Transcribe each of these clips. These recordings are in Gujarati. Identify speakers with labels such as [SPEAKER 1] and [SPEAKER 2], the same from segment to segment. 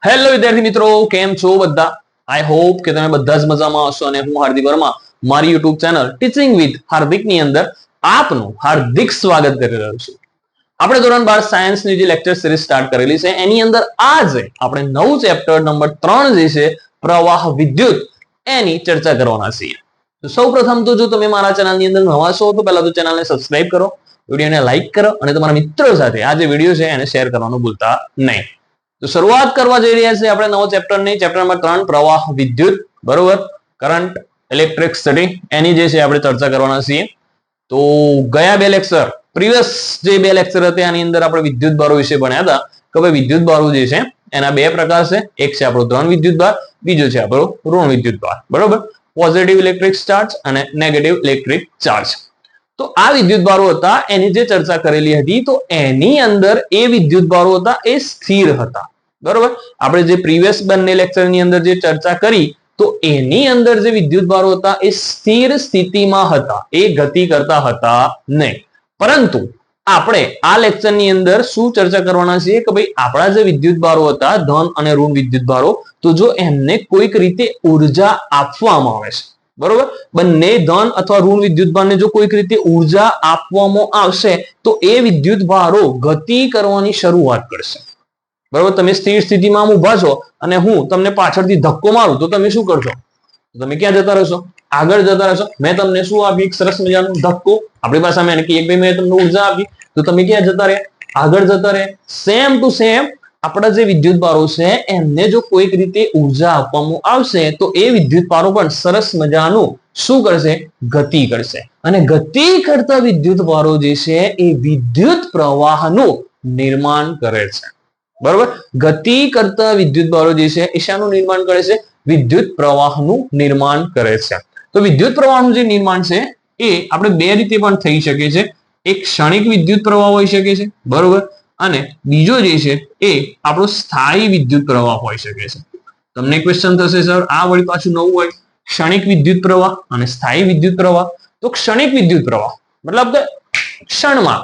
[SPEAKER 1] હેલો વિદ્યાર્થી મિત્રો, કેમ છો બધા? આઈ હોપ કે તમે બધા જ મજામાં હશો અને હું હાર્દિક વર્મા મારી યુટ્યુબ ચેનલ ટીચિંગ વિથ હાર્દિક ની અંદર આપનું હાર્દિક સ્વાગત કરી રહ્યો છું. આપણે ધોરણ 12 સાયન્સની જે લેક્ચર સિરીઝ સ્ટાર્ટ કરેલી છે એની અંદર આજે આપણે નવું ચેપ્ટર નંબર 3 જે છે પ્રવાહ વિદ્યુત એની ચર્ચા કરવાના છીએ. તો સૌપ્રથમ તો જો તમે મારા ચેનલની અંદર નવા છો તો પહેલા તો ચેનલને સબસ્ક્રાઇબ કરો, વિડીયોને લાઈક કરો અને તમારા મિત્રો સાથે આ જે વિડીયો છે એને શેર કરવાનું ભૂલતા નહીં. તો શરૂઆત કરવા જઈ રહ્યા છે આપણે નવો ચેપ્ટરની, ચેપ્ટર નંબર 3 પ્રવાહ વિદ્યુત, બરોબર, કરંટ ઇલેક્ટ્રિસિટી એની જે છે આપણે ચર્ચા કરવાના છીએ. તો ગયા બે લેક્ચર, પ્રીવિયસ જે બે લેક્ચર હતા એની અંદર આપણે વિદ્યુત ભારો વિશે ભણ્યા હતા કે ભાઈ વિદ્યુત ભારો જે છે એના બે પ્રકાર છે. એક છે આપણો ધન વિદ્યુત ભાર, બીજો છે આપણો ઋણ વિદ્યુત ભાર, બરોબર, પોઝિટિવ ઇલેક્ટ્રિક ચાર્જ અને નેગેટિવ ઇલેક્ટ્રિક ચાર્જ. તો આ વિદ્યુત ભારો હતા એની જે ચર્ચા કરેલી હતી તો એની અંદર એ વિદ્યુત ભારો હતા એ સ્થિર હતા, બરોબર. આપણે જે પ્રીવિયસ બંને લેક્ચરની અંદર જે ચર્ચા કરી તો એની અંદર જે વિદ્યુત ભારો હતા એ સ્થિર સ્થિતિમાં હતા, એ ગતિ કરતા હતા નહીં. પરંતુ આપણે આ લેક્ચરની અંદર શું ચર્ચા કરવાના છીએ કે ભાઈ આપણા જે વિદ્યુત ભારો હતા ધન અને ઋણ વિદ્યુત ભારો, તો જો એમને કોઈક રીતે ઉર્જા આપવામાં આવે છે, બરોબર, બંને ધન અથવા ઋણ વિદ્યુત ભારને જો કોઈક રીતે ઉર્જા આપવામાં આવશે તો એ વિદ્યુત ભારો ગતિ કરવાની શરૂઆત કરશે, બરોબર. તમે સ્થિર સ્થિતિમાં ઊભા છો અને હું તમને પાછળથી ધક્કો મારું તો તમે શું કરશો? તમે ક્યાં જતા રહેશો? આગળ જતા રહેશો. મેં તમને શું આપ્યું? એક સરસ મજાનો ધક્કો. આપણી પાસે મેં તમને ઉર્જા આપી તો તમે ક્યાં જતા રહ્યા? આગળ જતા રહ્યા. સેમ ટુ સેમ આપણા જે વિદ્યુત ભારો છે એમને જો કોઈક રીતે ઉર્જા આપવામાં આવશે તો એ વિદ્યુત ભારો પણ સરસ મજાનું શું કરશે? ગતિ કરશે. અને ગતિ કરતા વિદ્યુત ભારો જે છે એ વિદ્યુત પ્રવાહનું નિર્માણ કરે છે, બરોબર. ગતિ કરતા વિદ્યુત ભારો જે છે એ શાનું નિર્માણ કરે છે? વિદ્યુત પ્રવાહનું નિર્માણ કરે છે. તો વિદ્યુત પ્રવાહનું જે નિર્માણ છે એ આપણે બે રીતે પણ થઈ શકે છે. એક ક્ષણિક વિદ્યુત પ્રવાહ હોઈ શકે છે, બરોબર, અને બીજો જે છે એ આપણો સ્થાયી વિદ્યુત પ્રવાહ હોઈ શકે છે. તમને ક્વેશ્ચન થશે સર આ વળી પાછું નવું હોય, ક્ષણિક વિદ્યુત પ્રવાહ અને સ્થાયી વિદ્યુત પ્રવાહ. તો ક્ષણિક વિદ્યુત પ્રવાહ મતલબ કે ક્ષણમાં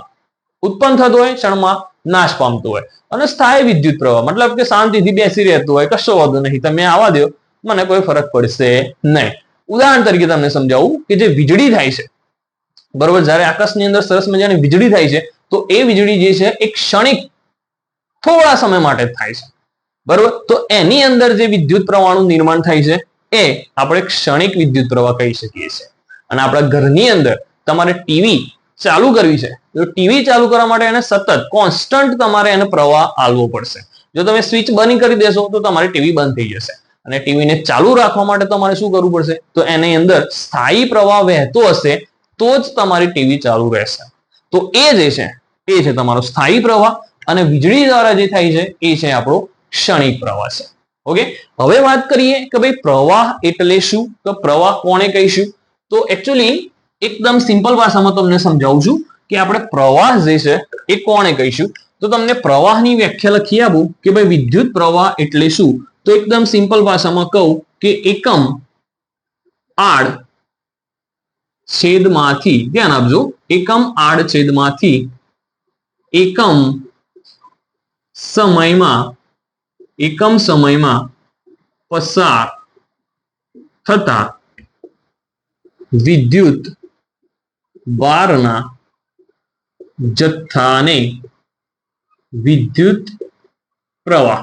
[SPEAKER 1] ઉત્પન્ન થતો હોય, ક્ષણમાં નાશ પામતો હોય, અને સ્થાયી વિદ્યુત પ્રવાહ મતલબ કે શાંતિથી બેસી રહેતો હોય, કશો વાંધો નહીં, તમે આવા દો, મને કોઈ ફરક પડશે નહીં. ઉદાહરણ તરીકે તમને સમજાવું કે જે વીજળી થાય છે, બરોબર, જ્યારે આકાશની અંદર સરસ મજાની વીજળી થાય છે તો એ વીજળી જે છે એ ક્ષણિક થોડા સમય માટે થાય છે, બરોબર. તો એની અંદર જે વિદ્યુત પ્રવાહનું નિર્માણ થાય છે એ આપણે ક્ષણિક વિદ્યુત પ્રવાહ કહી શકીએ છીએ. અને આપણા ઘરની અંદર તમારે ટીવી ચાલુ કરવી છે તો ટીવી ચાલુ કરવા માટે એને સતત કોન્સ્ટન્ટ તમારે એને પ્રવાહ આલવો પડશે. જો તમે સ્વિચ બંધ કરી દેશો તો તમારી ટીવી બંધ થઈ જશે. અને ટીવીને ચાલુ રાખવા માટે તમારે શું કરવું પડશે? તો એની અંદર સ્થાયી પ્રવાહ વહેતો હશે તો જ તમારી ટીવી ચાલુ રહેશે. તો એ જે છે એ છે તમારો સ્થાયી પ્રવાહ, અને વીજળી દ્વારા જે થાય છે એ છે આપણો ક્ષણિક પ્રવાહ છે. ઓકે, હવે વાત કરીએ કે ભાઈ પ્રવાહ એટલે શું, તો પ્રવાહ કોને કહીશું? તો એકચ્યુઅલી એકદમ સિમ્પલ ભાષામાં તમને સમજાવું છું કે આપણે પ્રવાહ જે છે એ કોને કહીશું. તો તમને પ્રવાહની વ્યાખ્યા લખી આપું કે ભાઈ વિદ્યુત પ્રવાહ એટલે શું. તો એકદમ સિમ્પલ ભાષામાં કહું કે એકમ આડ છેદમાંથી, ધ્યાન આપજો, એકમ આડ છેદમાંથી એકમ સમયમાં પસાર થતા વિદ્યુત ભારના જથ્થાને વિદ્યુત પ્રવાહ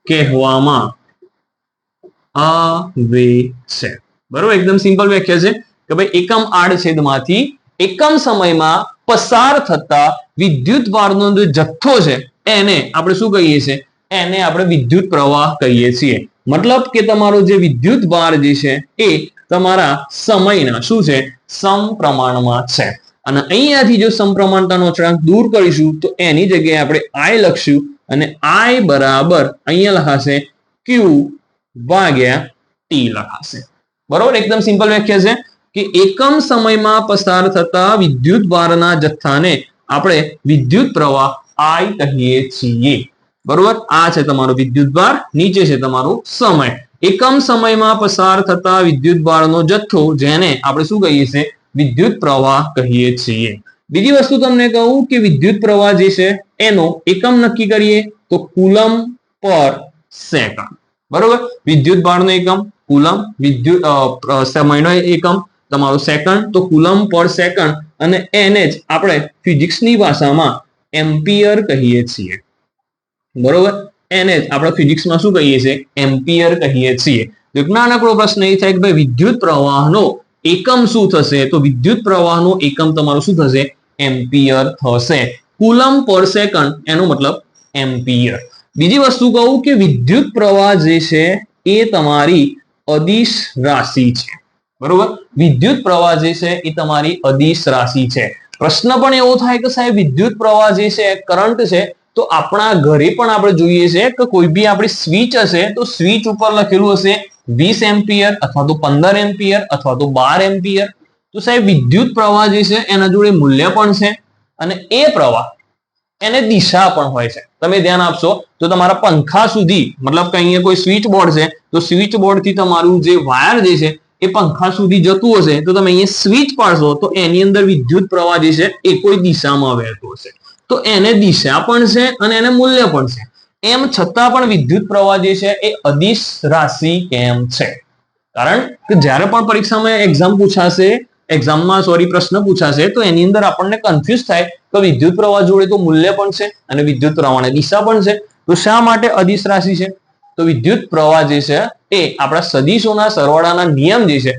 [SPEAKER 1] કહેવામાં આવે છે, બરોબર. એકદમ સિમ્પલ વ્યાખ્યા છે કે ભાઈ એકમ આડછેદમાંથી એકમ સમયમાં પસાર થતા વિદ્યુત ભારનો જે જથ્થો છે એને આપણે શું કહીએ છીએ? એને આપણે વિદ્યુત પ્રવાહ કહીએ છીએ. મતલબ કે તમારો જે વિદ્યુત ભાર જે છે એ તમારા સમયના શું છે? સમપ્રમાણમાં છે. અને અહીંયાથી જો સમપ્રમાણતાનો અચળાંક દૂર કરીશું તો એની જગ્યાએ આપણે I લખશું, અને I બરાબર અહીંયા લખાશે Q ભાગ્યા T લખાશે, બરોબર. એકદમ સિમ્પલ વ્યાખ્યા છે કે એકમ સમયમાં પસાર થતા વિદ્યુત ભારના જથ્થાને આપણે વિદ્યુત પ્રવાહ I કહીએ છીએ, બરોબર. આ છે તમારો વિદ્યુત ભાર, નીચે છે તમારો સમય. એકમ સમયમાં પસાર થતા વિદ્યુત ભારનો જથ્થો જેને આપણે શું કહીએ છીએ? વિદ્યુત પ્રવાહ કહીએ છીએ. બીજી વસ્તુ તમને કહું કે વિદ્યુત પ્રવાહ જે છે એનો એકમ નક્કી કરીએ તો કુલમ પર સેકન્ડ. બરોબર, વિદ્યુત ભારનો એકમ કુલમ, સમયનો એકમ તમારો સેકન્ડ, તો કુલમ પર સેકન્ડ, અને એને જ આપણે ફિઝિક્સની ભાષામાં એમ્પિયર કહીએ છીએ. બરોબર, એને જ આપણે ફિઝિક્સમાં શું કહીએ છીએ? એમ્પિયર કહીએ છીએ. તો એક નાનકડો પ્રશ્ન એ થાય કે ભાઈ વિદ્યુત પ્રવાહનો એકમ શું થશે? તો વિદ્યુત પ્રવાહનો એકમ તમારો શું થશે? એમ્પિયર થશે. કુલમ પર સેકન્ડ એનો મતલબ એમ્પિયર. બીજી વસ્તુ કહું કે વિદ્યુત પ્રવાહ જે છે એ તમારી અદિશ રાશિ છે. બરોબર, વિદ્યુત પ્રવાહ જે છે એ તમારી અદિશ રાશિ છે. પ્રશ્ન પણ એવો થાય કે સાહેબ વિદ્યુત પ્રવાહ જે છે કરંટ છે, તો આપણા ઘરે પણ આપણે જોઈએ છે કે કોઈ બી આપણી સ્વિચ હશે તો સ્વિચ ઉપર લખેલું હશે 20 એમ્પિયર અથવા તો 15 એમ્પિયર અથવા તો 12 એમ્પિયર. તો સાહેબ વિદ્યુત પ્રવાહ જે છે એના જોડે મૂલ્ય પણ છે અને એ પ્રવાહ એને દિશા પણ હોય છે. તમે ધ્યાન આપશો તો તમારા પંખા સુધી, મતલબ કે અહીંયા કોઈ સ્વિચ બોર્ડ છે તો સ્વિચ બોર્ડ થી તમારું જે વાયર જે છે એ પંખા સુધી જતું હશે, તો તમે અહીંયા સ્વિચ પાડશો તો એની અંદર વિદ્યુત પ્રવાહ જે છે એ કોઈ દિશામાં વહેતો હશે. તો એને દિશા પણ છે અને એને મૂલ્ય પણ છે. એમ છતાં પણ વિદ્યુત પ્રવાહ જે છે એ અદિશ રાશિ કેમ છે? કારણ કે જ્યારે પણ પરીક્ષામાં એક્ઝામ પૂછાશે, પ્રશ્ન પૂછાશે તો એની અંદર આપણને કન્ફ્યુઝ થાય તો વિદ્યુત પ્રવાહ જોડે તો મૂલ્ય પણ છે અને વિદ્યુત પ્રવાહની દિશા પણ છે, તો શા માટે અદિશ રાશિ છે? તો વિદ્યુત પ્રવાહ જે છે એ આપણા સદિશોના સરવાળાના નિયમ જે છે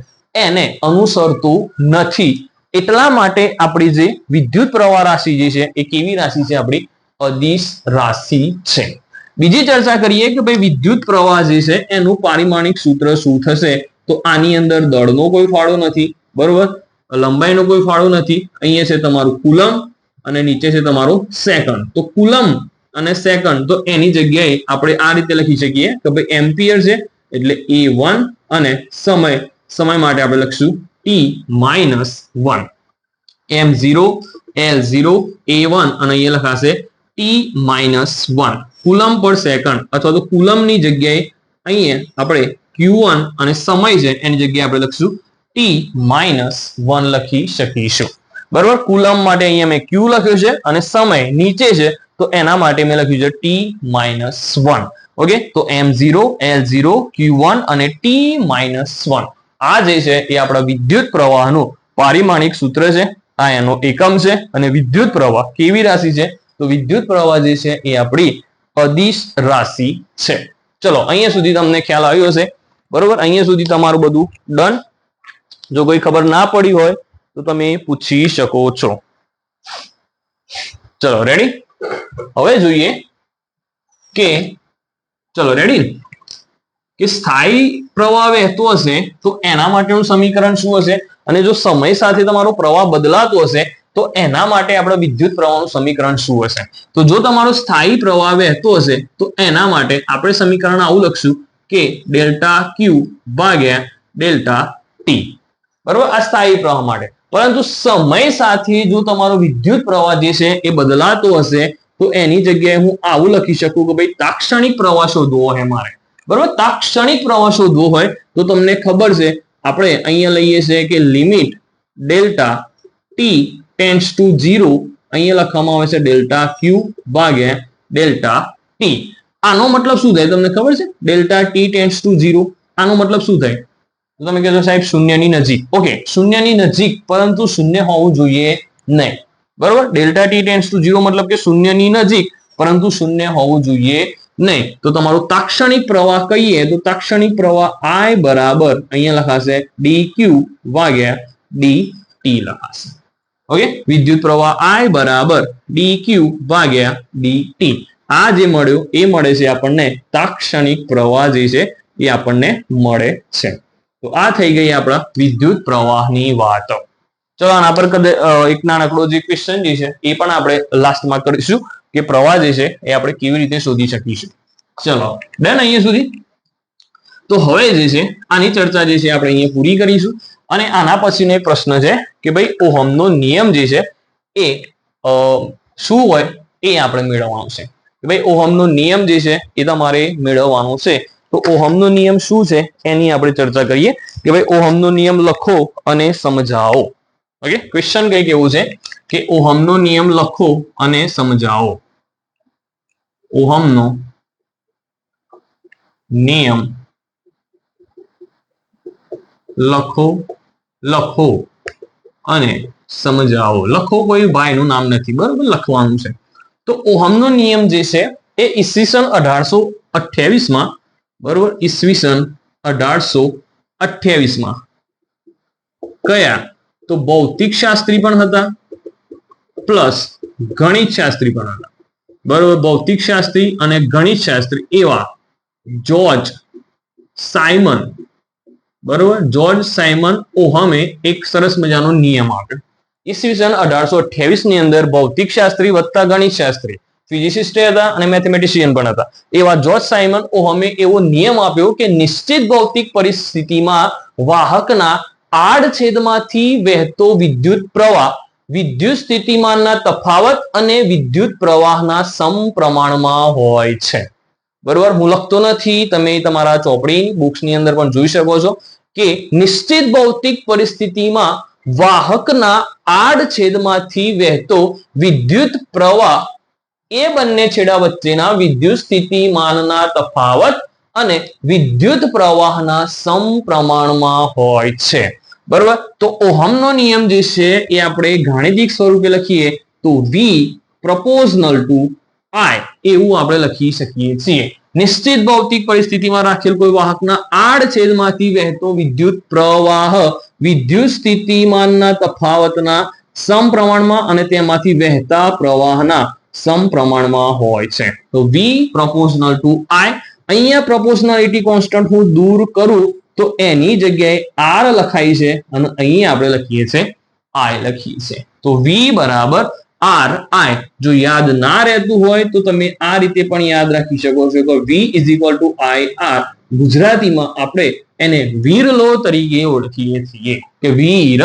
[SPEAKER 1] એને અનુસરતું નથી. એટલા માટે આપણી જે વિદ્યુત પ્રવાહ રાશિ જે છે એ કેવી રાશિ છે? આપણી અદિશ રાશિ છે. બીજી ચર્ચા કરીએ કે ભાઈ વિદ્યુત પ્રવાહ જે છે એનું પારિમાણિક સૂત્ર શું થશે? તો આની અંદર દળનો કોઈ ફાળો નથી, બરોબર, લંબાઈનો કોઈ ફાળો નથી. અહીંયા છે તમારું કુલમ અને નીચે છે તમારું સેકન્ડ. તો કુલમ અને સેકન્ડ, તો એની જગ્યાએ આપણે આ રીતે લખી શકીએ કે ભાઈ એમ્પિયર છે એટલે A1 અને સમય માટે આપણે લખશું T-1. M0 L0 A1 અને અહીંયા લખાશે T-1 કુલમ પર સેકન્ડ, અથવા તો કુલમની જગ્યાએ અહીંયા આપણે Q1 અને સમય છે એની જગ્યાએ આપણે લખશું T-1 લખી શકીશું. બરોબર, કુલમ માટે અહીંયા મેં Q લખ્યું છે અને સમય નીચે છે તો એના માટે મેં લખ્યું છે T-1. ઓકે, તો M0 L0 Q1 અને T-1 આ જે છે એ આપણા વિદ્યુત પ્રવાહનું પારિમાણિક સૂત્ર છે. આ એનો એકમ છે. અને વિદ્યુત પ્રવાહ કેવી રાશિ છે? તો વિદ્યુત પ્રવાહ જે છે એ આપણી અદિશ રાશિ છે. ચલો, અહીંયા સુધી તમને ખ્યાલ આવ્યો હશે. બરોબર, અહીંયા સુધી તમારું બધું ડન. જો કોઈ ખબર ના પડી હોય તો તમે પૂછી શકો છો. ચલો રેડી. હવે જોઈએ કે ચલો રેડી કે સ્થાયી પ્રવાહ વહેતો હશે તો એના માટેનું સમીકરણ શું હશે? અને જો સમય સાથે તમારો પ્રવાહ બદલાતો હશે તો એના માટે આપણે વિદ્યુત પ્રવાહનું સમીકરણ શું હશે? તો જો તમારો સ્થાયી પ્રવાહ વહેતો હશે તો એના માટે આપણે સમીકરણ આવું લખશું કે ડેલ્ટા Q ભાગ્યા ડેલ્ટા T. બરોબર, આ સ્થાયી પ્રવાહ માટે. પરંતુ સમય સાથે જો તમારો વિદ્યુત પ્રવાહ જે છે એ બદલાતો હશે તો એની જગ્યાએ હું આવું લખી શકું કે ભાઈ તાક્ષણિક પ્રવાહ શોધવો હોય મારે. બરોબર, તાક્ષણિક પ્રવાહ શોધવો હોય તો તમને ખબર છે આપણે અહીંયા લઈએ છીએ કે limit delta T tends to 0, અહીંયા લખવામાં આવે છે ડેલ્ટા Q ભાગ્યા ડેલ્ટા T. આનો મતલબ શું થાય તમને ખબર છે? ડેલ્ટા T ટેન્ડ્સ ટુ 0 આનો મતલબ શું થાય? તો તમે કહેશો સાહેબ શૂન્યની નજીક. ઓકે, શૂન્યની નજીક, પરંતુ શૂન્ય હોવું જોઈએ નહીં. બરોબર, ડેલ્ટા T ટેન્ડ્સ ટુ 0 મતલબ કે શૂન્યની નજીક પરંતુ શૂન્ય હોવું જોઈએ નહીં. તો તમારો તાક્ષણિક પ્રવાહ કહીએ તો તાક્ષણિક પ્રવાહ I બરાબર અહીંયા લખાશે dq ભાગ્યા dt લખાશે. ઓકે, વિદ્યુત પ્રવાહ I બરાબર dq ભાગ્યા dt. આ જે મળ્યું એ મળે છે આપણને તાક્ષણિક પ્રવાહ જે છે એ આપણને મળે છે. તો આ થઈ ગઈ આપણા વિદ્યુત પ્રવાહની વાત. ચલો આના પર એક નાનકડો જે ક્વેશ્ચન જે છે એ પણ આપણે લાસ્ટમાં કરીશું કે પ્રવાહ જે છે એ આપણે કેવી રીતે શોધી શકીશું. ચલો ડન અહીંયા સુધી. તો હવે જે છે આની ચર્ચા જે છે આપણે અહીંયા પૂરી કરીશું અને આના પછીનો એક પ્રશ્ન છે કે ભાઈ ઓહમનો નિયમ જે છે એ શું હોય એ આપણે મેળવવાનું છે. કે ભાઈ ઓહમનો નિયમ જે છે એ તમારે મેળવવાનો છે. તો ઓહમનો નિયમ શું છે એની આપણે ચર્ચા કરીએ કે ભાઈ ઓહમનો નિયમ લખો અને સમજાવો. ઓકે, ક્વેશ્ચન કંઈક એવું છે કે ઓહમનો નિયમ લખો અને સમજાવો. ઓહમનો નિયમ લખો અને સમજાવો. લખો કોઈ ભાઈનું નામ નથી, બરોબર, લખવાનું છે. તો ઓહમનો નિયમ જે છે એ ઈસવીસન 1828 માં, બરોબર, ઈસવીસન 1828 માં કયા તો ભૌતિક શાસ્ત્રી પણ હતા પ્લસ ગણિત શાસ્ત્રી પણ હતા, બરોબર. ભૌતિક શાસ્ત્રી અને ગણિત શાસ્ત્રી એવા જોર્જ સાયમન, બરોબર, જોર્જ સાયમન ઓહમે એક સરસ મજાનો નિયમ આપ્યો. ઈસવીસન 1828 ની અંદર ભૌતિક શાસ્ત્રી વત્તા ગણિત શાસ્ત્રી, ફિઝિસિસ્ટ હતા અને મેથેમેટિશિયન પણ હતા, એવા જોર્જ સાયમન ઓહમે એવો નિયમ આપ્યો કે નિશ્ચિત ભૌતિક પરિસ્થિતિમાં વાહકના આડછેદમાંથી વહેતો વિદ્યુત પ્રવાહ વિદ્યુત સ્થિતિમાનના તફાવત અને વિદ્યુત પ્રવાહના સમપ્રમાણમાં હોય છે. બરોબર, હું લખતો નથી, તમે તમારા ચોપડી બુક્સની અંદર પણ જોઈ શકો છો કે નિશ્ચિત ભૌતિક પરિસ્થિતિમાં વાહકના આડછેદમાંથી વહેતો વિદ્યુત પ્રવાહ એ બંને છેડા વચ્ચેના વિદ્યુત સ્થિતિમાનના તફાવત અને વિદ્યુત પ્રવાહના સમપ્રમાણમાં હોય છે. બરોબર, તો ઓહમનો નિયમ જે છે એ આપણે ગાણિતિક સ્વરૂપે લખીએ તો V proportional to I એવું આપણે લખી શકીએ છીએ. નિશ્ચિત ભૌતિક પરિસ્થિતિમાં રાખેલ કોઈ વાહકના આડછેદમાંથી વહેતો વિદ્યુત પ્રવાહ વિદ્યુત સ્થિતિમાનના તફાવતના સમપ્રમાણમાં અને તેમાંથી વહેતા પ્રવાહના સમપ્રમાણમાં હોય છે. તો V proportional to I. અહીંયા પ્રોપોર્શનાલિટી કોન્સ્ટન્ટ હું દૂર કરું તો એની જગ્યાએ R લખાય છે અને અહીંયા આપણે લખીએ છીએ I લખીએ છીએ. તો V બરાબર RI. જો યાદ ના રહેતું હોય તો તમે આ રીતે પણ યાદ રાખી શકો છો કે V is equal to IR. ગુજરાતીમાં આપણે એને વીરલો તરીકે ઓળખીએ છીએ કે વીર,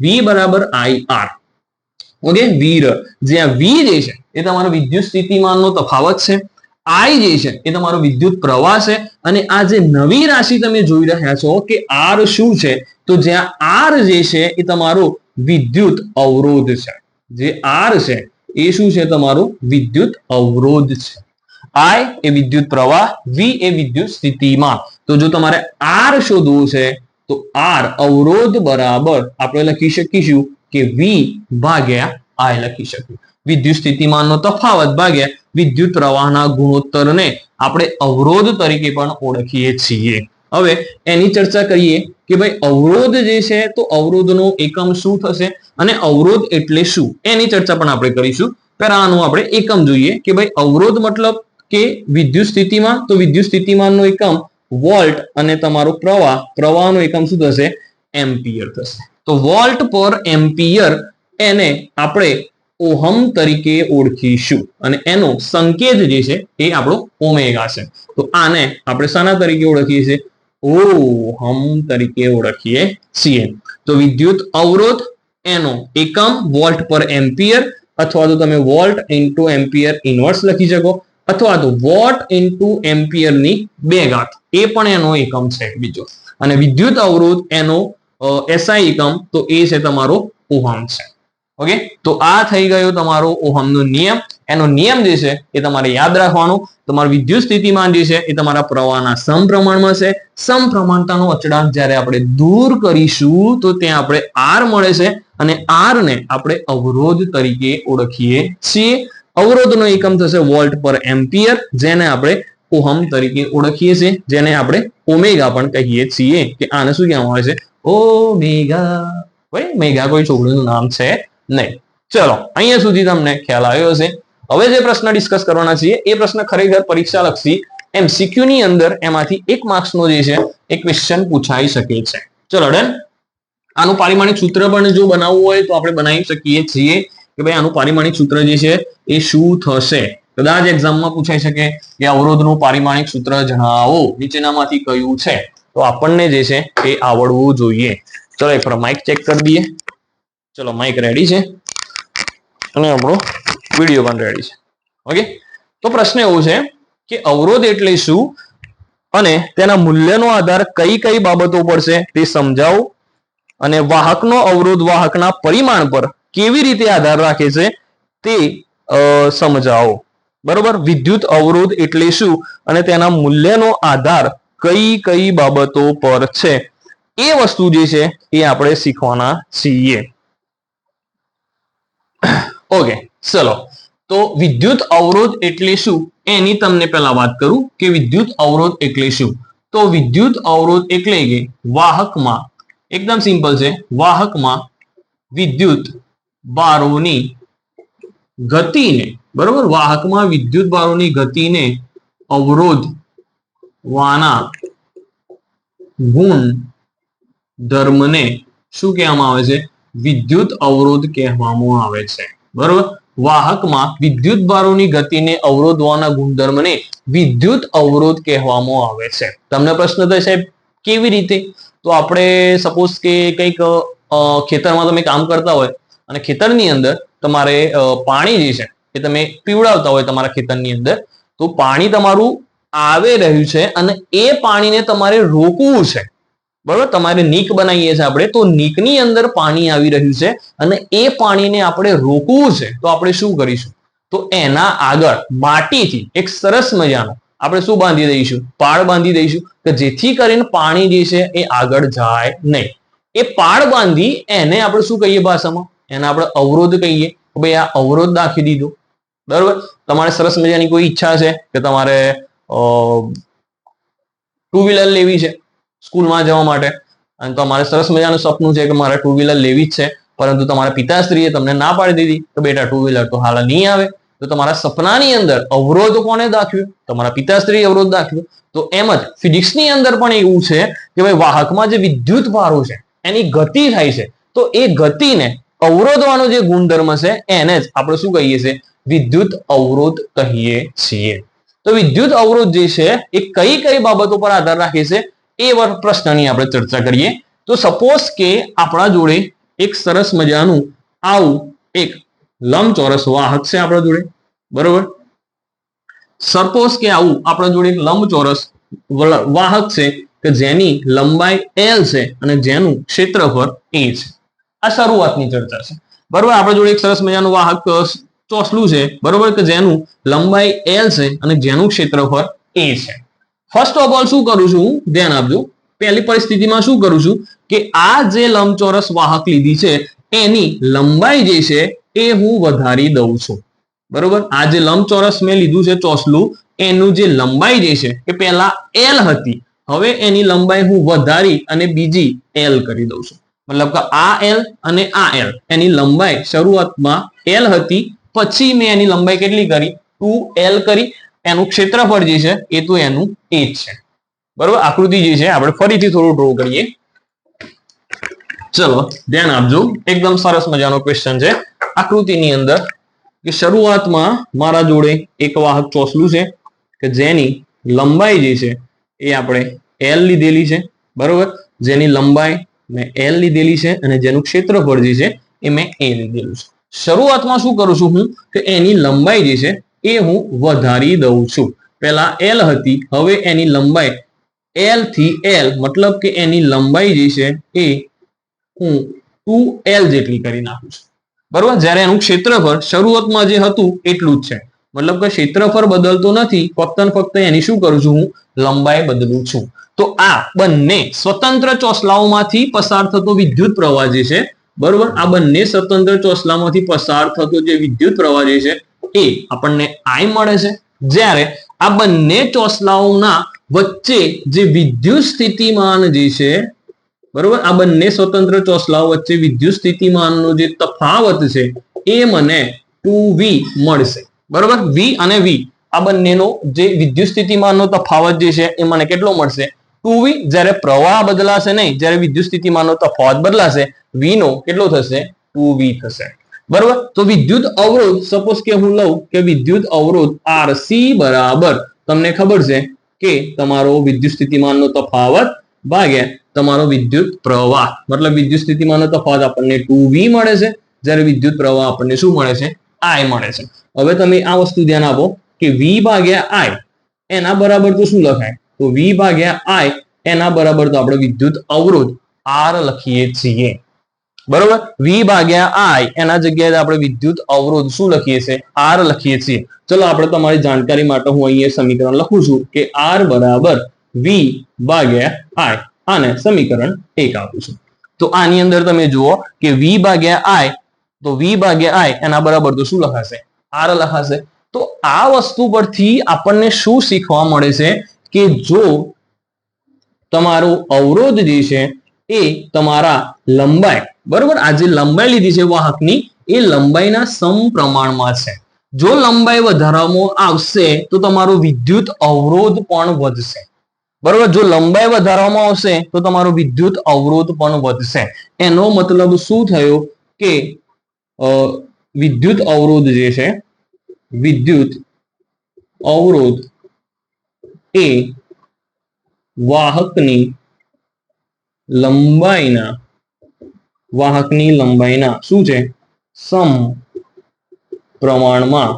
[SPEAKER 1] V બરાબર IR. ઓકે, વીર. જ્યાં V જે છે એ તમારો વિદ્યુત સ્થિતિમાનનો તફાવત છે, I જે છે એ તમારો વિદ્યુત પ્રવાહ છે, અને આ જે નવી રાશિ તમે જોઈ રહ્યા છો કે R શું છે, તો જ્યાં R જે છે એ તમારો વિદ્યુત અવરોધ છે. જે R છે એ શું છે, તમારો વિદ્યુત અવરોધ છે. I એ વિદ્યુત પ્રવાહ, V એ વિદ્યુત સ્થિતિમાન. તો જો તમારે R શોધવું છે તો R અવરોધ બરાબર આપણે લખી શકીશું કે V ભાગ્યા I લખી શકીશું. વિદ્યુત સ્થિતિમાનનો તફાવત ભાગ્યા વિદ્યુત પ્રવાહના ગુણોત્તરને આપણે અવરોધ તરીકે પણ ઓળખીએ છીએ. હવે એની ચર્ચા કરીએ કે ભાઈ અવરોધ જે છે તો અવરોધનો એકમ શું થશે અને અવરોધ એટલે શું, એની ચર્ચા પણ આપણે કરીશું. પહેલા આનું આપણે એકમ જોઈએ કે ભાઈ અવરોધ મતલબ કે વિદ્યુત સ્થિતિમાન, તો વિદ્યુત સ્થિતિમાનનો એકમ વોલ્ટ અને તમારો પ્રવાહનો એકમ શું થશે, એમ્પિયર થશે. તો વોલ્ટ પર એમ્પિયર એને આપણે ઓહમ તરીકે ઓળખીશું અને એનો સંકેત જે છે એ આપણો ઓમેગા છે. તો આને આપણે શાના તરીકે ઓળખીએ છીએ, ઓહમ તરીકે ઓળખીએ છીએ. તો વિદ્યુત અવરોધ એનો એકમ વોલ્ટ પર એમ્પિયર, અથવા તો તમે વોલ્ટ ઇન્ટુ એમ્પિયર ઇનવર્સ લખી શકો, અથવા તો વોટ ઇન્ટુ એમ્પિયર ની 2 ઘાત, એ પણ એનો એકમ છે બીજો. અને વિદ્યુત અવરોધ એનો SI એકમ, તો એ છે તમારો ઓહમ છે. ઓકે, તો આ થઈ ગયો તમારો ઓહમનો નિયમ. એનો નિયમ જે છે એ તમારે યાદ રાખવાનો. તમારું વિદ્યુત સ્થિતિમાન જે છે એ તમારા પ્રવાહના સમપ્રમાણમાં છે. સમપ્રમાણતાનો અચળાંક જ્યારે આપણે દૂર કરીશું તો ત્યાં આપણે R મળે છે અને R ને આપણે અવરોધ તરીકે ઓળખીએ છીએ. અવરોધનો એકમ થશે વોલ્ટ પર એમ્પિયર, જેને આપણે ઓહમ તરીકે ઓળખીએ છીએ, જેને આપણે ઓમેગા પણ કહીએ છીએ કે આને શું કહેવામાં આવે છે, ઓમેગા. ભાઈ મેગા કોઈ છોકરીનું નામ છે નહીં. ચલો, અહીંયા સુધી તમને ખ્યાલ આવ્યો હશે. હવે જે પ્રશ્ન ડિસ્કસ કરવાના છીએ એ પ્રશ્ન ખરેખર પરીક્ષા લક્ષી MCQ ની અંદર એમાંથી 1 માર્ક્સનો જે છે એ ક્વેશ્ચન પૂછાઈ શકે છે. ચલો ડન. આનું પારિમાણિક સૂત્ર પણ જો બનાવવું હોય તો આપણે બનાવી શકીએ છીએ કે ભાઈ આનું પારિમાણિક સૂત્ર જે છે એ શું થશે. કદાચ એક્ઝામમાં પૂછાઈ શકે કે અવરોધનું પારિમાણિક સૂત્ર જણાવો, નીચેનામાંથી કયું છે, તો આપણને જે છે એ આવડવું જોઈએ. ચલો એક માઇક ચેક કરી દઈએ. ચલો માઇક રેડી છે અને આપણો વિડીયો પણ રેડી છે. ઓકે, તો પ્રશ્ન એવો છે કે અવરોધ એટલે શું અને તેના મૂલ્યનો આધાર કઈ કઈ બાબતો પર છે તે સમજાવો, અને વાહકનો અવરોધ વાહકના પરિમાણ પર કેવી રીતે આધાર રાખે છે તે સમજાવો. બરોબર. વિદ્યુત અવરોધ એટલે શું અને તેના મૂલ્યનો આધાર કઈ કઈ બાબતો પર છે એ વસ્તુ જે છે એ આપણે શીખવાના છીએ. ઓકે, ચલો. તો વિદ્યુત અવરોધ એટલે શું એની તમને પહેલા વાત કરું કે વિદ્યુત અવરોધ એટલે શું. તો વિદ્યુત અવરોધ એટલે કે વાહકમાં, એકદમ સિમ્પલ છે, વાહકમાં વિદ્યુત ભારોની ગતિને, બરોબર, વાહકમાં વિદ્યુત ભારોની ગતિને અવરોધવાના ગુણ ધર્મને શું કહેવામાં આવે છે? વિદ્યુત અવરોધ કહેવામાં આવે છે. બરોબર. વાહકમાં વિદ્યુત ભારોની ગતિને અવરોધવાના ગુણધર્મને વિદ્યુત અવરોધ કહેવામાં આવે છે. તમને પ્રશ્ન થાય સાહેબ કેવી રીતે? તો આપણે સપોઝ કે કંઈક ખેતરમાં તમે કામ કરતા હોય અને ખેતરની અંદર તમારે પાણી જે છે એ તમે પીવડાવતા હોય તમારા ખેતરની અંદર, તો પાણી તમારું આવી રહ્યું છે અને એ પાણીને તમારે રોકવું છે. બરોબર. તમારે નીક બનાવીએ છીએ આપણે, તો નીકની અંદર પાણી આવી રહ્યું છે અને એ પાણીને આપણે રોકવું છે, તો આપણે શું કરીશું? તો એના આગળ માટીથી એક સરસ મજાનો આપણે શું બાંધી દઈશું? પાળ બાંધી દઈશું કે જેથી કરીને પાણી જે છે એ આગળ જાય નહીં. એ પાળ બાંધી એને આપણે શું કહીએ ભાષામાં? એને આપણે અવરોધ કહીએ. ભાઈ આ અવરોધ નાખી દીધો. બરોબર. તમારે સરસ મજાની કોઈ ઈચ્છા છે કે તમારે ટુ વ્હીલર લેવી છે સ્કૂલમાં જવા માટે, અને તમારે સરસ મજાનું સપનું છે કે મારે ટુ વ્હીલર લેવી જ છે, પરંતુ તમારા પિતાશ્રીએ તમને ના પાડી દીધી કે બેટા ટુ વ્હીલર તો હાલ નહીં આવે. તો તમારા સપનાની અંદર અવરોધ કોને દાખ્યો? તમારા પિતાશ્રી અવરોધ દાખ્યો. તો એમ જ ફિઝિક્સની અંદર પણ એવું છે કે ભાઈ વાહકમાં જે વિદ્યુત ભારો છે એની ગતિ થાય છે, તો એ ગતિને અવરોધવાનો જે ગુણધર્મ છે એને જ આપણે શું કહીએ છીએ? વિદ્યુત અવરોધ કહીએ છીએ. તો વિદ્યુત અવરોધ જે છે એ કઈ કઈ બાબતો પર આધાર રાખે છે એ પ્રશ્નની આપણે ચર્ચા કરીએ. તો સપોઝ કે આપણા જોડે એક સરસ મજાનું આવું એક લંબચોરસ વાહક છે આપણા જોડે. બરોબર. સપોઝ કે આવું આપણા જોડે એક લંબચોરસ વાહક છે કે જેની લંબાઈ L છે અને જેનું ક્ષેત્રફળ A છે. આ શરૂઆતની ચર્ચા છે. બરોબર. આપણા જોડે એક સરસ મજાનું વાહક ચોસલું છે, બરોબર, કે જેનું લંબાઈ L છે અને જેનું ક્ષેત્રફળ A છે. ફર્સ્ટ ઓફ ઓલ શું કરું છું? ધ્યાન આપજો. પહેલી પરિસ્થિતિમાં શું કરું છું કે આ જે લંબચોરસ વાહક લીધી છે એની લંબાઈ જે છે એ હું વધારી દઉં છું. બરોબર. આ જે લંબચોરસ મેં લીધું છે ચોસલું, એનું જે લંબાઈ જે છે એ પહેલા L હતી, હવે એની લંબાઈ હું વધારી અને બીજી L કરી દઉં છું. મતલબ કે આ L અને આ L, એની લંબાઈ શરૂઆતમાં L હતી, પછી મેં એની લંબાઈ કેટલી કરી? 2L કરી. એનું ક્ષેત્રફળ જે છે એ તો એનું A જ છે. બરોબર. આકૃતિ જે છે આપણે ફરીથી થોડું ડ્રો કરીએ. ચલો ધ્યાન આપજો. એકદમ સરસ મજાનો ક્વેશ્ચન છે આકૃતિની અંદર કે શરૂઆતમાં મારા જોડે એક વાહક ચોસલું છે કે જેની લંબાઈ જે છે એ આપણે L લીધેલી છે. બરોબર. જેની લંબાઈ મેં L લીધેલી છે અને જેનું ક્ષેત્રફળ જે છે એ મેં A લીધેલું છે. શરૂઆતમાં શું કરું છું હું કે એની લંબાઈ જે છે એ હું વધારી દઉં છું. પહેલા L હતી, હવે એની લંબાઈ L થી L, મતલબ કે એની લંબાઈ જે છે એ હું 2L જેટલી કરી નાખું છું. બરોબર. જ્યારે એનું ક્ષેત્રફળ શરૂઆતમાં જે હતું એટલું જ છે, મતલબ કે ક્ષેત્રફળ બદલતો નથી, ફક્ત ને ફક્ત એની શું કરું છું? હું લંબાઈ બદલું છું. તો આ બંને સ્વતંત્ર ચોસલાઓમાંથી પસાર થતો વિદ્યુત પ્રવાહ જે છે, બરોબર, આ બંને સ્વતંત્ર ચોસલામાંથી પસાર થતો જે વિદ્યુત પ્રવાહ જે છે એ આપણને I મળે છે. જ્યારે આ બંને ચોસલાઓના વચ્ચે જે વિદ્યુત સ્થિતિમાન જે છે, બરોબર, આ બંને સ્વતંત્ર ચોસલાઓ વચ્ચે વિદ્યુત સ્થિતિમાનનો જે તફાવત છે એ મને 2V મળશે. બરોબર. V અને V આ બંનેનો જે વિદ્યુત સ્થિતિમાનનો તફાવત જે છે એ મને કેટલો મળશે? 2V. જ્યારે પ્રવાહ બદલાશે નહીં, જ્યારે વિદ્યુત સ્થિતિમાનનો તફાવત બદલાશે, V નો કેટલો થશે? 2V થશે. બરોબર. તો વિદ્યુત અવરોધ સપોઝ કે હું લઉં કે વિદ્યુત અવરોધ RC બરાબર તમને ખબર છે કે તમારો વિદ્યુત સ્થિતિમાનનો તફાવત ભાગ્યા તમારો વિદ્યુત પ્રવાહ, મતલબ વિદ્યુત સ્થિતિમાનનો તફાવત આપણને 2V મળે છે, જ્યારે વિદ્યુત પ્રવાહ આપણને શું મળે છે? I મળે છે. હવે તમે આ વસ્તુ ધ્યાન આપો કે V ભાગ્યા I એના બરાબર તો શું લખાય? તો V ભાગ્યા I એના બરાબર તો આપણે વિદ્યુત અવરોધ R લખીએ છીએ. બરોબર. વી ભાગ્યા આઈ એના જગ્યાએ આપણે વિદ્યુત અવરોધ શું લખીએ છીએ? આર લખીએ છીએ. ચલો આપણે તમારી જાણકારી માટે હું અહીંયા સમીકરણ લખું છું કે આર બરાબર વી ભાગ્યા આઈ, આને સમીકરણ 1 આપું છું. તો આની અંદર તમે જુઓ કે વી ભાગ્યા આઈ, તો વી ભાગ્યા આઈ એના બરાબર તો શું લખાશે? આર લખાશે. તો આ વસ્તુ પરથી આપણને શું શીખવા મળે છે કે જો તમારો અવરોધ જે છે એ તમારા લંબાઈ, બરોબર, આ જે લંબાઈ લીધી છે વાહકની, એ લંબાઈના સમપ્રમાણમાં છે. જો લંબાઈ વધારવામાં આવશે તો તમારો વિદ્યુત અવરોધ પણ વધશે. બરોબર. જો લંબાઈ વધારવામાં આવશે તો તમારો વિદ્યુત અવરોધ પણ વધશે. એનો મતલબ શું થયો કે વિદ્યુત અવરોધ જે છે, વિદ્યુત અવરોધ એ વાહકની લંબાઈના શું છે? સમપ્રમાણમાં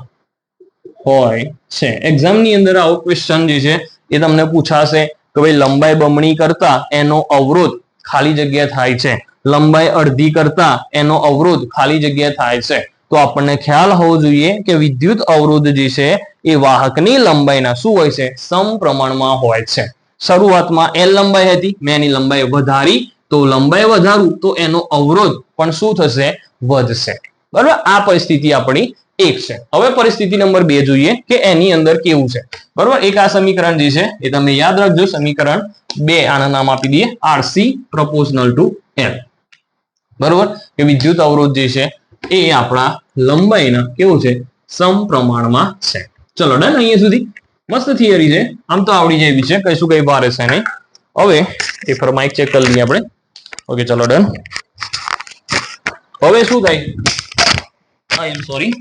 [SPEAKER 1] હોય છે. એક્ઝામની અંદર આવો ક્વેશ્ચન જે છે એ તમને પૂછાશે કે ભાઈ લંબાઈ બમણી કરતા એનો અવરોધ ખાલી જગ્યા થાય છે, લંબાઈ અડધી કરતા એનો અવરોધ ખાલી જગ્યા થાય છે. તો આપણને ખ્યાલ હોવો જોઈએ કે વિદ્યુત અવરોધ જે છે એ વાહકની લંબાઈના શું હોય છે? સમપ્રમાણમાં હોય છે. શરૂઆતમાં L લંબાઈ હતી, મેં એની લંબાઈ વધારી, તો લંબાઈ વધારું તો એનો અવરોધ પણ શું થશે? વધશે. બરાબર. આ પરિસ્થિતિ આપણી 1 છે. હવે પરિસ્થિતિ નંબર 2 જોઈએ કે એની અંદર કેવું છે. બરોબર. એક આ સમીકરણ જે છે એ તમે યાદ રાખજો, સમીકરણ 2, આના નામ આપી દઈએ RC પ્રોપોર્શનલ ટુ L. બરોબર. કે વિદ્યુત અવરોધ જે છે એ આપણા લંબાઈના કેવું છે? સમપ્રમાણમાં છે. ચલો ડન. અહીંયા સુધી મસ્ત થિયરી છે, આમ તો આવડી જાય એવી છે, કઈશું કઈ ભારે છે નહીં. હવે એ ફરમાઈક ચેક કરી લઈએ આપણે. ઓકે, ચલો ડન. હવે શું થાય? આઈ એમ સોરી.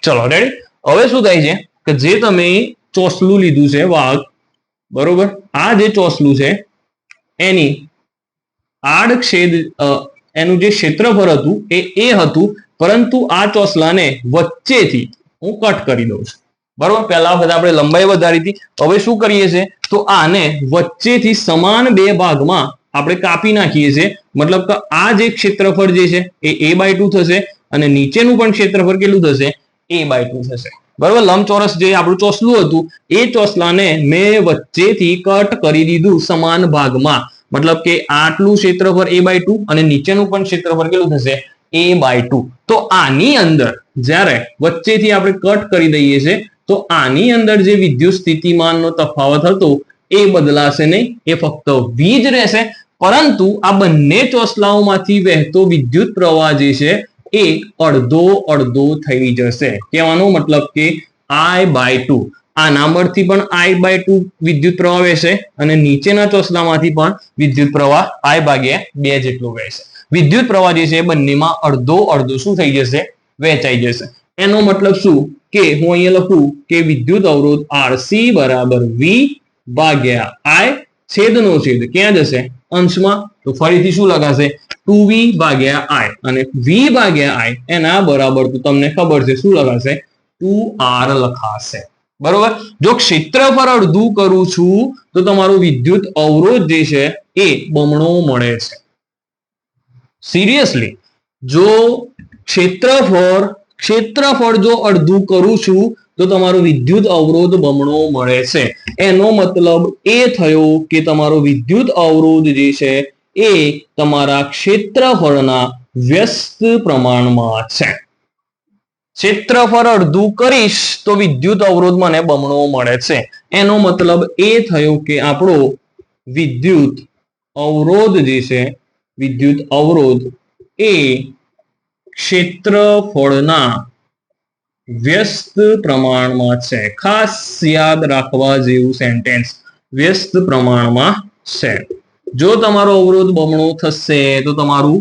[SPEAKER 1] ચલો રેડી. હવે શું થાય છે કે જે તમે ચોસલું લીધું છે વાહક, બરોબર, આ જે ચોસલું છે એની આડછેદ, એનું જે ક્ષેત્રફળ હતું એ હતું, પરંતુ આ ચોસલાને વચ્ચેથી હું કટ કરી દઉં છું. બરોબર. પહેલા વખત આપણે લંબાઈ વધારી હતી, હવે શું કરીએ છીએ તો આને વચ્ચેથી સમાન 2 ભાગમાં આપણે કાપી નાખીએ છીએ. મતલબ કે આ જે ક્ષેત્રફળ જે છે એ a/2 થશે અને નીચેનું પણ ક્ષેત્રફળ કેટલું થશે? a/2 થશે. બરોબર. લંબચોરસ જે આપણું ચોસલું હતું એ ચોસલાને મેં વચ્ચેથી કટ કરી દીધું સમાન ભાગમાં. મતલબ કે આટલું ક્ષેત્રફળ a/2 અને નીચેનું પણ ક્ષેત્રફળ કેટલું થશે? a/2. તો આની અંદર જ્યારે વચ્ચેથી આપણે કટ કરી દઈએ છીએ તો આની અંદર જે વિદ્યુત સ્થિતિમાનનો તફાવત હતો એ બદલાશે નહીં, એ ફક્ત v જ રહેશે. પરંતુ આ બંને ચોસલાઓમાંથી વહેતો વિદ્યુત પ્રવાહ જે છે એ અડધો અડધો થઈ જશે. કહેવાનો મતલબ કે I/2. આ નંબરથી પણ I/2 વિદ્યુત પ્રવાહ વહેશે અને નીચેના ચોસલામાંથી પણ વિદ્યુત પ્રવાહ I/2 જેટલો વહેશે. વિદ્યુત પ્રવાહ જે છે બંનેમાં અડધો અડધો શું થઈ જશે? વહેંચાઈ જશે. એનો મતલબ શું કે હું અહીંયા લખું કે વિદ્યુત અવરોધ RC બરાબર V ભાગ્યા I, છેદનો છેદ ક્યાં જશે? અંશમાં. તો ફરીથી શું લખાશે? 2V ભાગ્યા I, અને V ભાગ્યા I એના બરાબર તો તમને ખબર છે શું લખાશે? 2R લખાશે. બરોબર. જો ક્ષેત્રફળ અડધું કરું છું તો તમારો વિદ્યુત અવરોધ જે છે એ બમણો મળે છે. સિરિયસલી, જો ક્ષેત્રફળ જો અડધું કરું છું તો તમારો વિદ્યુત અવરોધ બમણો મળે છે. એનો મતલબ એ થયો કે તમારો વિદ્યુત અવરોધ જે છે એ તમારા ક્ષેત્રફળના વ્યસ્ત પ્રમાણમાં છે. ક્ષેત્રફળ અડધું કરીશ તો વિદ્યુત અવરોધ મને બમણો મળે છે. એનો મતલબ એ થયો કે આપણો વિદ્યુત અવરોધ જે છે, વિદ્યુત અવરોધ એ ક્ષેત્રફળના વ્યસ્ત પ્રમાણમાં છે. ખાસ યાદ રાખવા જેવું સેન્ટેન્સ, વ્યસ્ત પ્રમાણમાં છે. જો તમારો અવરોધ બમણો થશે તો તમારું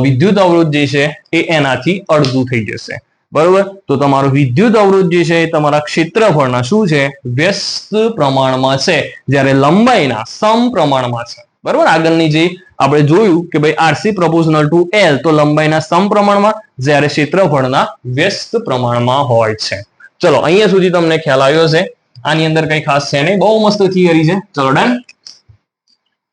[SPEAKER 1] વિદ્યુત અવરોધ જે છે એ એનાથી અડધું થઈ જશે. બરોબર. તો તમારો વિદ્યુત અવરોધ જે છે એ તમારા ક્ષેત્રફળના શું છે? વ્યસ્ત પ્રમાણમાં છે, જ્યારે લંબાઈના સમપ્રમાણમાં છે. બરોબર. આગળની જે આપણે જોયું કે ભાઈ RC પ્રોપોર્શનલ ટુ L, તો લંબાઈના સમપ્રમાણમાં, જ્યારે ક્ષેત્રફળના વ્યસ્ત પ્રમાણમાં હોય છે. ચલો અહીંયા સુધી તમને ખ્યાલ આવ્યો છે. આની અંદર કઈ ખાસ છે નહીં, બહુ મસ્ત થિયરી છે. ચલો ડન.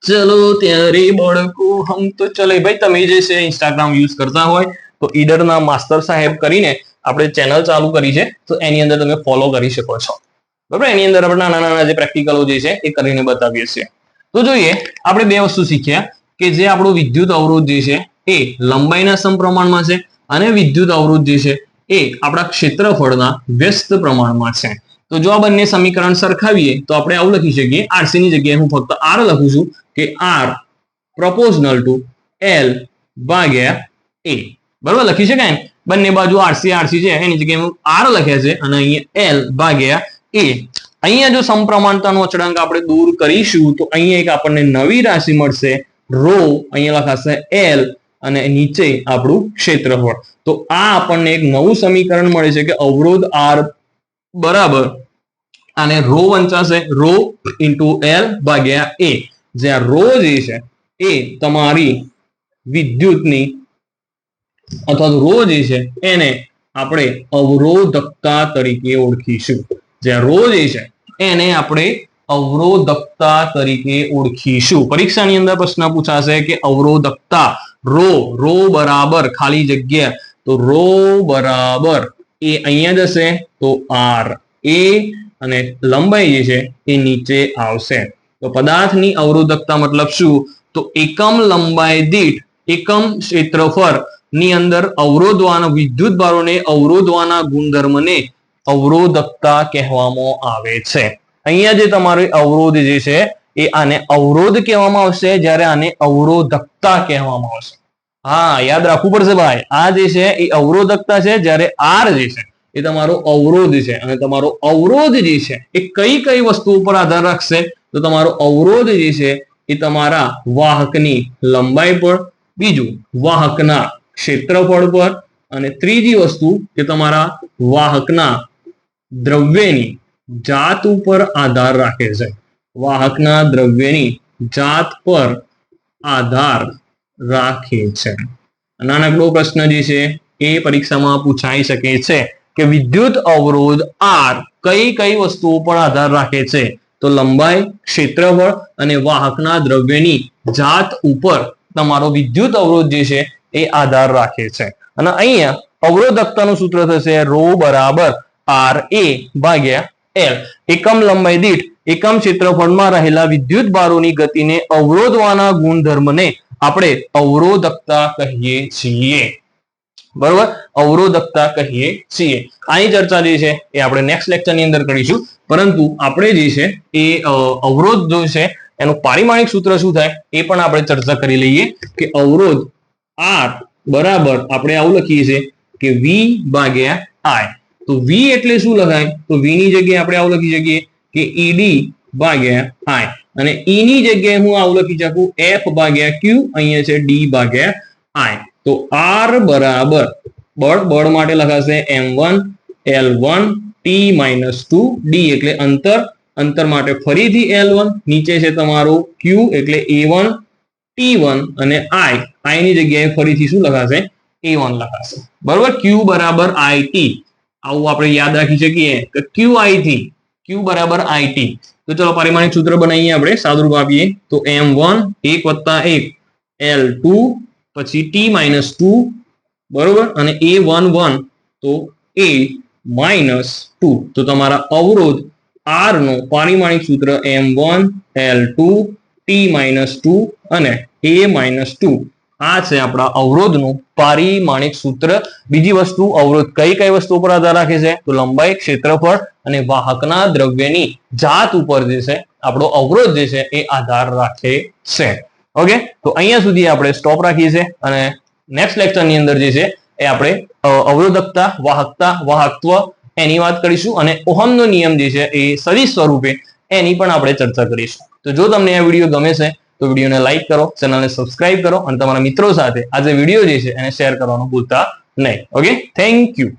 [SPEAKER 1] ચલો ત્યારે બળકો હમ તો ચલે ભાઈ. તમે જે છે ઇન્સ્ટાગ્રામ યુઝ કરતા હોય તો ઈડરના માસ્ટર સાહેબ કરીને આપણે ચેનલ ચાલુ કરી છે, તો એની અંદર તમે ફોલો કરી શકો છો. બરાબર, એની અંદર આપણે નાના નાના જે પ્રેક્ટિકલો જે છે એ કરીને બતાવીએ છીએ. તો જોઈએ, આપણે બે વસ્તુ શીખ્યા કે જે આપણો વિદ્યુત અવરોધ જે છે એ લંબાઈના સમપ્રમાણમાં છે અને વિદ્યુત અવરોધ જે છે એ આપણા ક્ષેત્રફળના વ્યસ્ત પ્રમાણમાં છે. તો જો આ બંને સમીકરણ સરખાવીએ તો આપણે આવું લખી શકીએ, આરસી ની જગ્યાએ હું ફક્ત આર લખું છું કે આર પ્રોપોઝનલ ટુ એલ ભાગ્યા એ. બરોબર, લખી શકાય ને? બંને બાજુ આરસી આરસી છે એની જગ્યાએ હું આર લખ્યા છે અને અહીંયા એલ ભાગ્યા એ. અહીંયા જો સમપ્રમાણતાનો અચળાંક આપણે દૂર કરીશું તો અહીંયા એક આપણને નવી રાશિ મળશે રો. અહીંયા લખાશે એલ અને નીચે આપણું ક્ષેત્રફળ. તો આ આપણને એક નવું સમીકરણ મળે છે કે અવરોધ આર બરાબર અને રો વંચાશે રો ઇન્ટુ એલ ભાગ્યા એ. જ્યાં રો જે છે એ તમારી વિદ્યુતની અથવા રો જે છે એને આપણે અવરોધકતા તરીકે ઓળખીશું. જ્યાં રો જે છે એને આપણે અવરોધકતા તરીકે ઓળખીશું. પરીક્ષાની અંદર પ્રશ્ન પૂછાશે કે અવરોધકતા રો બરાબર ખાલી જગ્યા, તો રો બરાબર એ અહીંયા જશે તો આર એ અને લંબાઈ જે છે એ નીચે આવશે. તો પદાર્થની અવરોધકતા મતલબ શું? તો એકમ લંબાઈ દીઠ એકમ ક્ષેત્રફળ ની અંદર અવરોધવાના વિદ્યુત ભારોને અવરોધવાના ગુણધર્મને અવરોધકતા કહેવામાં આવે છે. અહીંયા જે તમારો અવરોધ જે છે એ આને અવરોધ કહેવામાં આવશે, જ્યારે આને અવરોધકતા કહેવામાં આવશે. હા, યાદ રાખવું પડશે ભાઈ. આ જે છે એ અવરોધકતા છે, જ્યારે આર જે છે એ તમારો અવરોધ છે. અને તમારો અવરોધ જે છે એ કઈ કઈ વસ્તુ ઉપર આધાર રાખશે? તો તમારો અવરોધ જે છે એ તમારા વાહકની લંબાઈ પર, બીજું વાહકના ક્ષેત્રફળ પર, અને ત્રીજી વસ્તુ કે તમારા વાહકના દ્રવ્યની જાત ઉપર આધાર રાખે છે. વાહકના દ્રવ્યની જાત પર આધાર રાખે છે. નાનકડો પ્રશ્ન જે છે એ પરીક્ષામાં પૂછાઈ શકે છે કે વિદ્યુત અવરોધ આર કઈ કઈ વસ્તુઓ પર આધાર રાખે છે? તો લંબાઈ, ક્ષેત્રફળ અને વાહકના દ્રવ્યની જાત ઉપર તમારો વિદ્યુત અવરોધ જે છે એ આધાર રાખે છે. અને અહીંયા અવરોધકતાનું સૂત્ર થશે રો બરાબર આર એ ભાગ્યા એલ. એકમ લંબાઈ દીઠ એકમ ક્ષેત્રફળમાં રહેલા વિદ્યુત ભારોની ગતિને અવરોધવાના ગુણધર્મને આપણે અવરોધકતા કહીએ છીએ. બરોબર, અવરોધકતા કહીએ છીએ. આની ચર્ચા જે છે એ આપણે નેક્સ્ટ લેક્ચરની અંદર કરીશું. પરંતુ આપણે જે છે એ અવરોધ જો છે એનું પારિમાણિક સૂત્ર શું થાય એ પણ આપણે ચર્ચા કરી લઈએ કે અવરોધ આર બરાબર આપણે આવું લખીએ છીએ કે વી ભાગ્યા આઈ. તો વી એટલે શું લખાય? તો વી ની જગ્યાએ આપણે આવું લખી શકીએ કે ઈડી ભાગ્યા આઈ, અને ઈ ની જગ્યાએ હું આવું લખી શકું એફ ભાગ્યા ક્યુ. અહીંયા છે ડી ભાગ્યા આઈ. તો આર બરાબર બળ માટે લખાશે m1 l1 t-2 ડી એટલે અંતર માટે ફરીથી l1, નીચે છે તમારું q એટલે a1 t1 અને i ની જગ્યાએ ફરીથી શું લખાશે? a1 લખાશે. બરોબર, q બરાબર it. આવું આપણે યાદ રાખી શકીએ કે q બરાબર it. તો ચલો પારિમાણિક સૂત્ર બનાવીએ, આપણે સાદુરૂપ આપીએ. તો m1 1 + 1 l2 પછી t-2 બરોબર, અને a11 તો a-2. તો તમારા અવરોધ r નો પારિમાણિક સૂત્ર m1 l2 t-2 અને a-2. આ છે આપણા અવરોધનું પારિમાણિક સૂત્ર. બીજી વસ્તુ, અવરોધ કઈ કઈ વસ્તુ પર આધાર રાખે છે? તો લંબાઈ, ક્ષેત્રફળ અને વાહકના દ્રવ્યની જાત ઉપર જે છે આપણો અવરોધ જે છે એ આધાર રાખે છે. ઓકે, તો અહીંયા સુધી આપણે સ્ટોપ રાખીએ છીએ અને નેક્સ્ટ લેક્ચરની અંદર જે છે એ આપણે અવરોધકતા, વાહકતા, વાહકત્વ એની વાત કરીશું, અને ઓહમનો નિયમ જે છે એ સદિશ સ્વરૂપે એની પણ આપણે ચર્ચા કરીશું. તો જો તમને આ વિડીયો ગમે છે તો વિડીયોને લાઈક કરો, ચેનલને સબસ્ક્રાઇબ કરો અને તમારા મિત્રો સાથે આ જે વિડીયો જે છે એને શેર કરવાનું ભૂલતા નહીં. Okay, thank you.